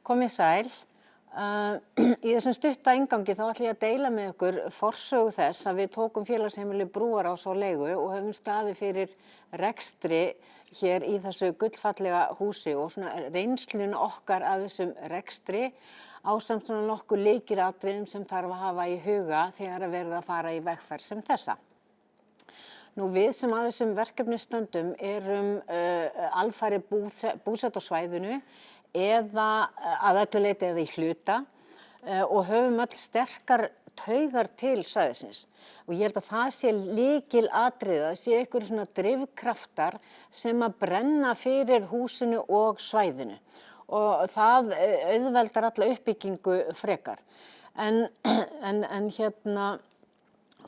Komið sæl. Í þessum stutta inngangi þá ætla ég að deila með ykkur forsögu þess að við tókum félagsheimili Brúarás á leigu og höfum staðið fyrir rekstri hér í þessu gullfallega húsi og svona reynsluna okkar af þessum rekstri ásamt svona nokkuð lykilatriðum sem þarf að hafa í huga þegar að verða að fara í vegferð sem þessa. Nú við sem að þessum verkefni stöndum erum alfarið búsett á svæðinu eða að öllu leyti eða í hluta og höfum öll sterkar taugar til svæðisins. Og ég held að það sé lykilatriði, það sé einhverjir svona drifkraftar sem að brenna fyrir húsinu og svæðinu. Og það auðveldar alla uppbyggingu frekar. En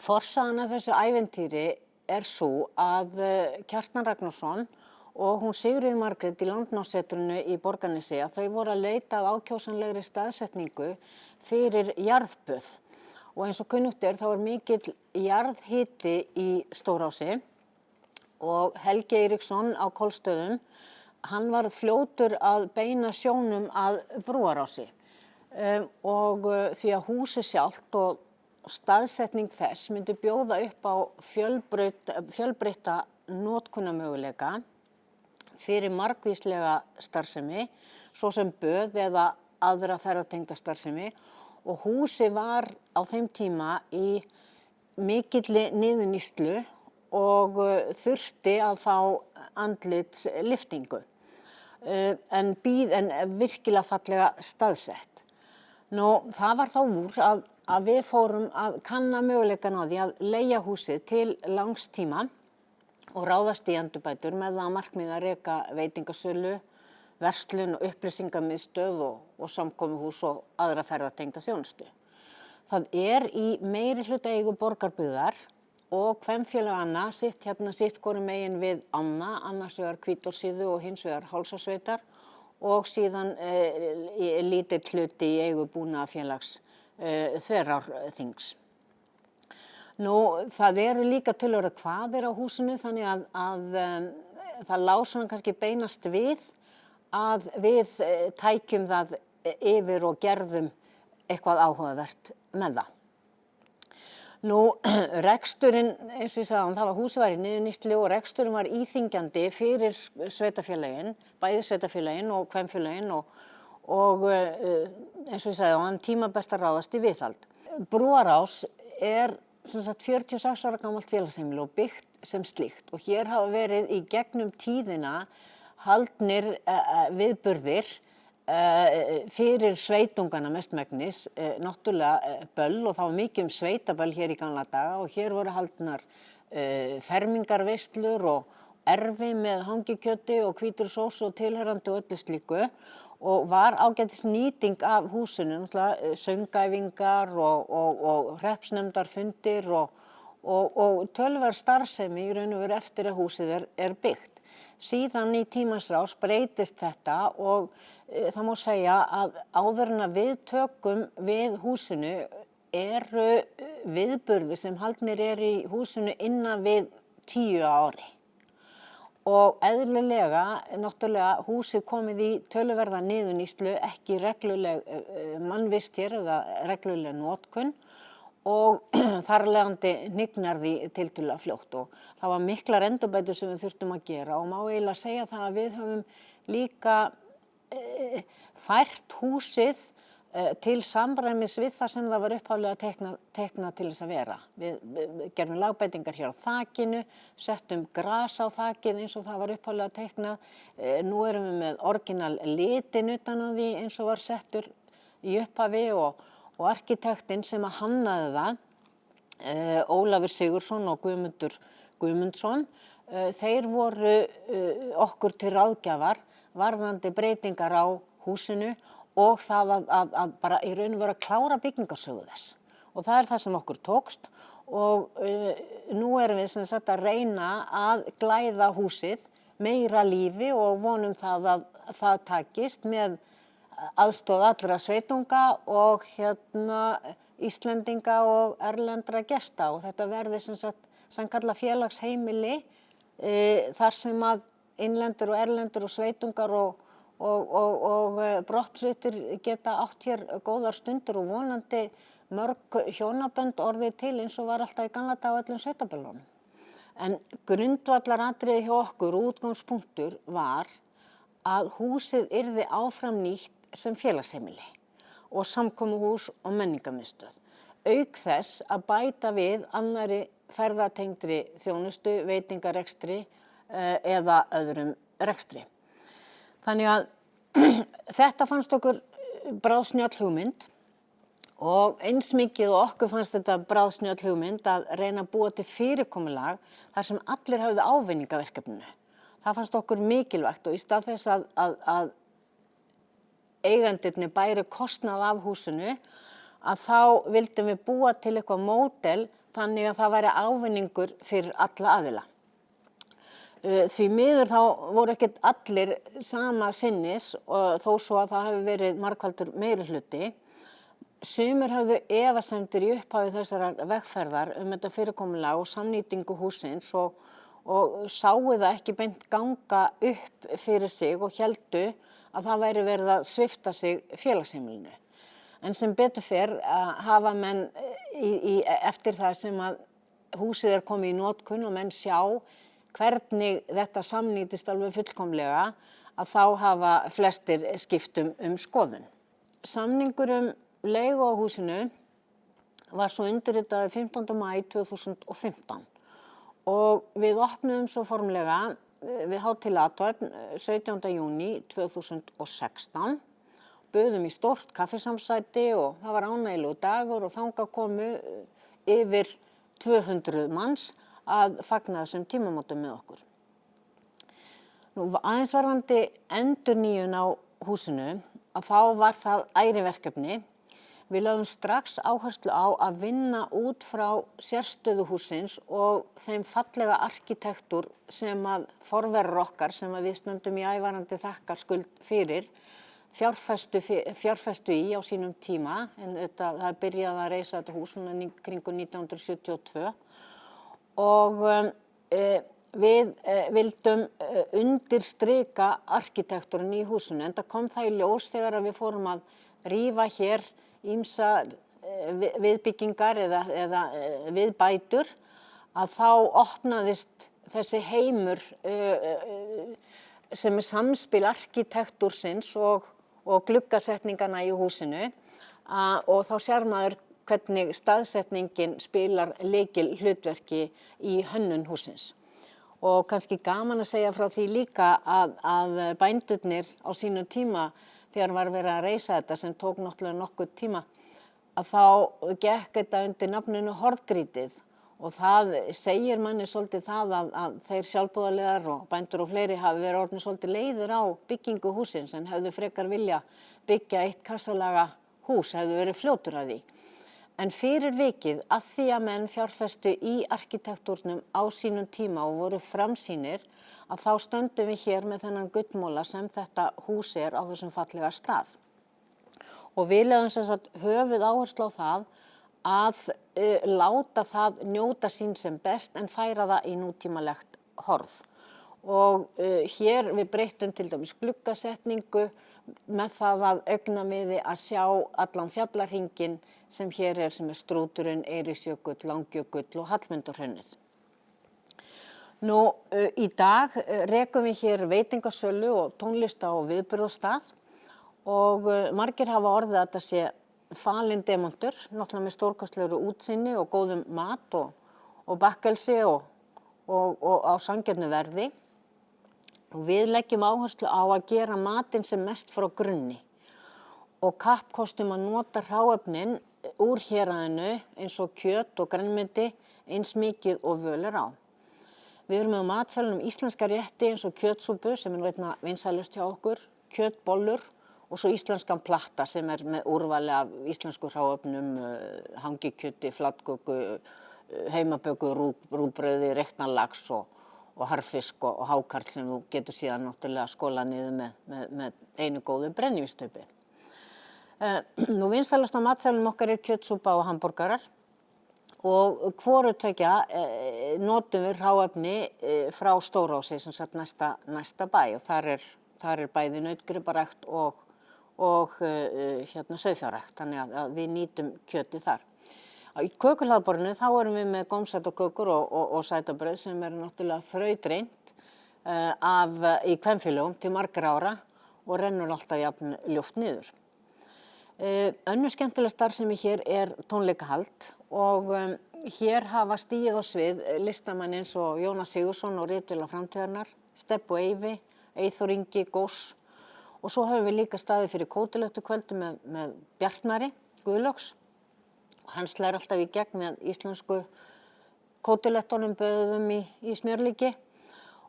forsagan af þessu ævintýri er sú að Kjartan Ragnarsson og hún Sigríður Margrét í Landnámssetrinu í Borgarnesi að þau voru að leita að ákjósanlegri staðsetningu fyrir jarðböð. Og eins og kunnugt þá er mikill jarðhiti í Stórási og Helgi Eiríksson á Kolstöðum, hann var fljótur að beina sjónum að Brúarási og því að húsið sjálft og staðsetning þess myndi bjóða upp á fjölbreytta notkunarmöguleika fyrir margvíslega starfsemi, svo sem böð eða aðra ferðatengda starfsemi og húsið var á þeim tíma í mikilli niðurníðslu og þurfti að fá andlitslyftingu en virkilega fallega staðsett. Nú, það var þá úr að við fórum að kanna möguleikann á því að leigja húsið til langs tíma og ráðast í endurbætur með það að markmiði að reka veitingasölu, verslun og upplýsingamiðstöð og samkomuhús og aðra ferðatengda þjónustu. Það er í meirihluta eigu Borgarbyggðar og kvenfélaganna sitt hvoru megin við ána, annars vegar Hvítársíðu og hins vegar Hálsasveitar og síðan lítill hluti í eigu Búnaðarfélags Þverárþings. Nú, það eru líka töluvert kvaðir á húsinu þannig að það lá svona kannski beinast við að við tækjum það yfir og gerðum eitthvað áhugavert með það. Nú, reksturinn, eins og ég sagði, það var húsið var í niðurníðslu og reksturinn var íþyngjandi fyrir sveitarfélögin, bæði sveitarfélögin og kvenfélögin og eins og ég sagði, hann tímabært að ráðast í viðhald. Brúarás er sem sagt 46 ára gamalt félagsheimili og byggt sem slíkt og hér hafa verið í gegnum tíðina haldnir viðburðir fyrir sveitungana mestmegnis, náttúrulega böll og það var mikið sveitaböll hér í gamla daga og hér voru haldnar fermingarveislur og erfi með hangikjöti og hvítri sósu og tilheyrandi og öllu slíku og var ágætis nýting af húsinu, náttúrulega söngæfingar og hreppsnefndarfundir og töluverð starfsemi í raun og veru eftir að húsið er byggt. Síðan í tímans rás breytist þetta og það má segja að áður en að við tökum við húsinu eru viðburðir sem haldnir eru í húsinu innan við 10 ári. Og eðlilega, náttúrulega húsið komið í töluverða niðurníðslu, ekki regluleg mannvist hér eða regluleg notkun og þar af leiðandi hnignar því tiltölulega fljótt og það var miklar endurbætur sem við þurftum að gera og má eiginlega segja það að við höfum líka fært húsið til samræmis við það sem það var upphaflega teiknað til þess að vera. Við gerðum lagbætingar hér á þakinu, settum gras á þakið eins og það var upphaflega teiknað. Nú erum við með orginal litin utan á því eins og var settur í upphafi og arkitektinn sem að hannaði það, Ólafur Sigurðsson og Guðmundur Guðmundsson, þeir voru okkur til ráðgjafar varðandi breytingar á húsinu og það að bara í raun og veru að klára byggingarsögu þess. Og það er það sem okkur tókst og nú erum við sem sagt að reyna að glæða húsið meira lífi og vonum það að það takist með aðstoð allra sveitunga og Íslendinga og erlendra gesta og þetta verði sem sagt sannkallað félagsheimili þar sem að innlendur og erlendur og sveitungar og brottfluttir geta átt hér góðar stundir og vonandi mörg hjónabönd orðið til eins og var alltaf í gamla daga á öllum sveitaböllunum. En grundvallaratriði hjá okkur, útgangspunktur var að húsið yrði áfram nýtt sem félagsheimili og samkomuhús og menningarmiðstöð. Auk þess að bæta við annarri ferðatengdri þjónustu, veitingarekstri eða öðrum rekstri. Þannig að þetta fannst okkur bráðsnjöll hugmynd og eins mikið og okkur fannst þetta bráðsnjöll hugmynd að reyna að búa til fyrirkomulag þar sem allir höfðu ávinning af verkefninu. Það fannst okkur mikilvægt og í stað þess að eigendirnir bæru kostnað af húsinu að þá vildum við búa til eitthvað módel þannig að það væri ávinningur fyrir alla aðila. Því miður þá voru ekkert allir sama sinnis og þó svo að það hafi verið margfaldur meirihluti. Sumir höfðu efasemdir í upphafi þessarar vegferðar þetta fyrirkomulag og samnýtingu hússins og sáu það ekki beint ganga upp fyrir sig og héldu að það væri verið að svipta sig félagsheimilinu. En sem betur fer hafa menn eftir það sem að húsið komið í notkun og menn sjá hvernig þetta samnýtist alveg fullkomlega að þá hafa flestir skipt skoðun. Samningur leigu á húsinu var svo undirritaður 15. maí 2015 og við opnuðum svo formlega við hátíðlega 17. júní 2016. Buðum í stórt kaffisamsæti og það var ánægjulegur dagur og þangað komu yfir 200 manns að fagna þessum tímamótum með okkur. Nú aðeins varðandi endurnýjun á húsinu að þá var það æriverkefni. Við lögðum strax áherslu á að vinna út frá sérstöðu hússins og þeim fallega arkitektúr sem að forverar okkar sem að við stöndum í ævarandi þakkarskuld fyrir fjárfestu í á sínum tíma, en það byrjaði að reisa þetta hús kringum 1972 og við vildum undirstrika arkitektúrin í húsinu, en það kom það í ljós þegar við fórum að rífa hér ýmsar viðbyggingar eða viðbætur að þá opnaðist þessi heimur sem samspil arkitektúrsins og gluggasetninganna í húsinu og þá sér maður hvernig staðsetningin spilar lykilhlutverki í hönnun hússins. Og kannski gaman að segja frá því líka að bændurnir á sínum tíma þegar var verið að reisa þetta sem tók náttúrulega nokkuð tíma að þá gekk þetta undir nafninu Horngrýtið og það segir manni svolítið það að þeir sjálfboðaliðar og bændur og fleiri hafi verið orðnir svolítið leiðir á byggingu hússins en hefðu frekar vilja byggja eitt kassalaga hús, hefðu verið fljótur að því. En fyrir vikið að því að menn fjárfestu í arkitektúrnum á sínum tíma og voru framsýnir að þá stöndum við hér með þennan gullmola sem þetta hús á þessum fallega stað. Og við lögðum sem sagt höfuð áherslu á það að láta það njóta sín sem best en færa það í nútímalegt horf. Og hér við breyttum til dæmis gluggasetningu með það að augnamiði að sjá allan fjallarhringinn sem hér sem Strúturinn, Eiríksjökull, Langjökull og Hallmundarhraunið. Nú í dag rekum við hér veitingasölu og tónlista- og viðburðastað og margir hafa orðið að þetta sé falinn demantur, náttúrulega með stórkostlegri útsýni og góðum mat og bakkelsi og á sanngjörnu verði. Og við leggjum áherslu á að gera matinn sem mest frá grunni og kappkostum að nota hráefnin úr héraðinu eins og kjöt og grænmeti eins mikið og völ á. Við erum með matselunum íslenska rétti eins og kjötsúpu sem einna vinsælust hjá okkur, kjötbollur og svo íslenskan platta sem með úrvali af íslensku hráefnum, hangikjöti, flatköku, heimabökuðu rúgbrauði, reyktan lax og harfisk og hákarl sem þú getur síðan náttúrulega skólað niður með einu góðu brennivínsstaupi. Nú vinsælasta matselunum okkar kjötsúpa og hamborgarar og hvoru tveggja notum við hráefni frá Stórási sem sagt næsta bæ og þar þar bæði nautgriparækt og sauðfjárrækt, þannig að við nýtum kjötið þar. Í kökuhlaðborðinu þá erum við með gómsætar kökur og sætabrauð sem náttúrulega þrautreint í kvenfélögum til margra ára og rennur alltaf jafn ljúft niður. Önnur skemmtileg starfsemi hér tónleikahald og hér hafa stigið á svið listamenn eins og Jónas Sigurðsson og ritvélar framtíðarinnar, Stebbi og Eyvi, Eyþór Ingi, Góss og svo höfum við líka staðið fyrir kótilettukvöldu með Bjartmari Guðlaugs. Hann slær alltaf í gegn með íslensku kótilettunum böðum í smjörlíki.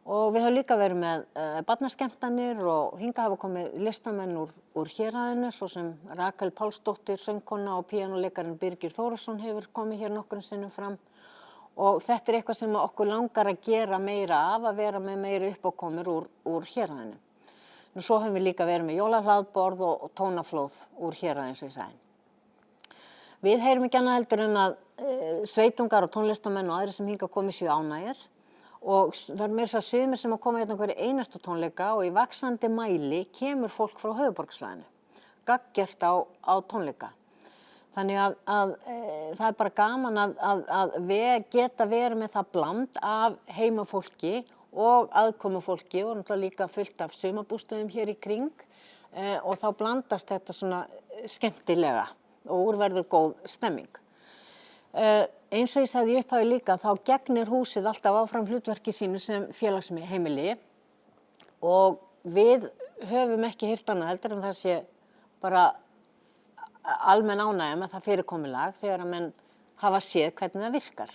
Og við höfum líka verið með barnaskemmtanir og hingað hafa komið listamenn úr héraðinu, svo sem Rakel Pálsdóttir, söngkona og píanóleikarinn Birgir Þórisson hefur komið hér nokkrum sinnum fram. Og þetta eitthvað sem okkur langar að gera meira af, að vera með meiri uppákomur úr héraðinu. Svo höfum við líka verið með jólahlaðborð og tónaflóð úr héraði eins og ég sagði. Við heyrum ekki annað heldur en að sveitungar og tónlistamenn og aðrir sem hingað komið séu ánægðir. Og það meira þess að sumir sem koma hérna hverju einastu tónleika og í vaxandi mæli kemur fólk frá höfuðborgarsvæðinu, gagngert á tónleika. Þannig að það bara gaman að geta verið með það bland af heimafólki og aðkomufólki og náttúrulega líka fullt af sumarbústöðum hér í kring og þá blandast þetta svona skemmtilega og úrverður góð stemming. Eins og ég sagði í upphafi líka, þá gegnir húsið alltaf áfram hlutverki sínu sem félagsheimili og við höfum ekki heyrt annað heldur en það sé bara almenn ánægja með það fyrirkomulag þegar að menn hafa séð hvernig það virkar.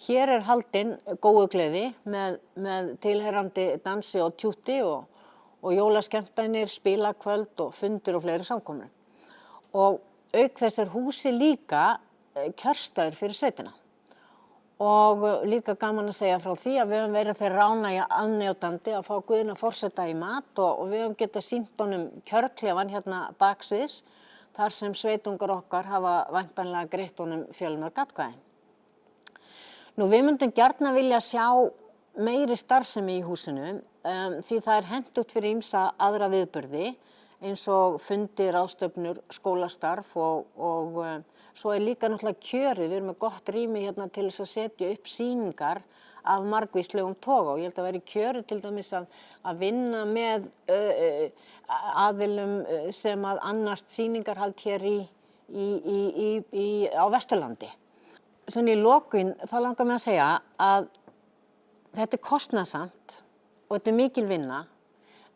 Hér haldin góðugleði með tilheyrandi dansi og tjútti og jólaskemmtanir, spilakvöld og fundir og fleiri samkomur. Og auk þess húsið líka kjörstaður fyrir sveitina. Og líka gaman að segja frá því að við höfum verið þeirra ánægja aðnjótandi að fá Guðna forseta í mat og við höfum getað sýnt honum kjörklefan hérna baksviðs þar sem sveitungar okkar hafa væntanlega greitt honum fjölmörg atkvæði. Við myndum gjarnan vilja sjá meiri starfsemi í húsinu því það hentugt fyrir ýmsa aðra viðburði eins og fundir, ráðstefnur, skólastarf og svo líka náttúrulega kjörið, við erum með gott rými hérna til þess að setja upp sýningar af margvíslegum toga og ég held að vera kjörið til dæmis að vinna með aðilum sem að annast sýningarhald hér á Vesturlandi. Svona í lokin þá langar mig að segja að þetta kostnaðarsamt og þetta mikil vinna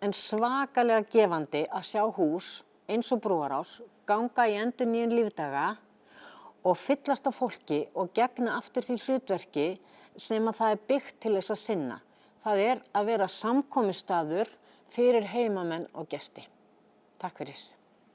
en svakalega gefandi að sjá hús eins og Brúarás ganga í endurnýjun lífdaga og fyllast af fólki og gegna aftur því hlutverki sem að það byggt til þess að sinna. Það að vera samkomustaður fyrir heimamenn og gesti. Takk fyrir.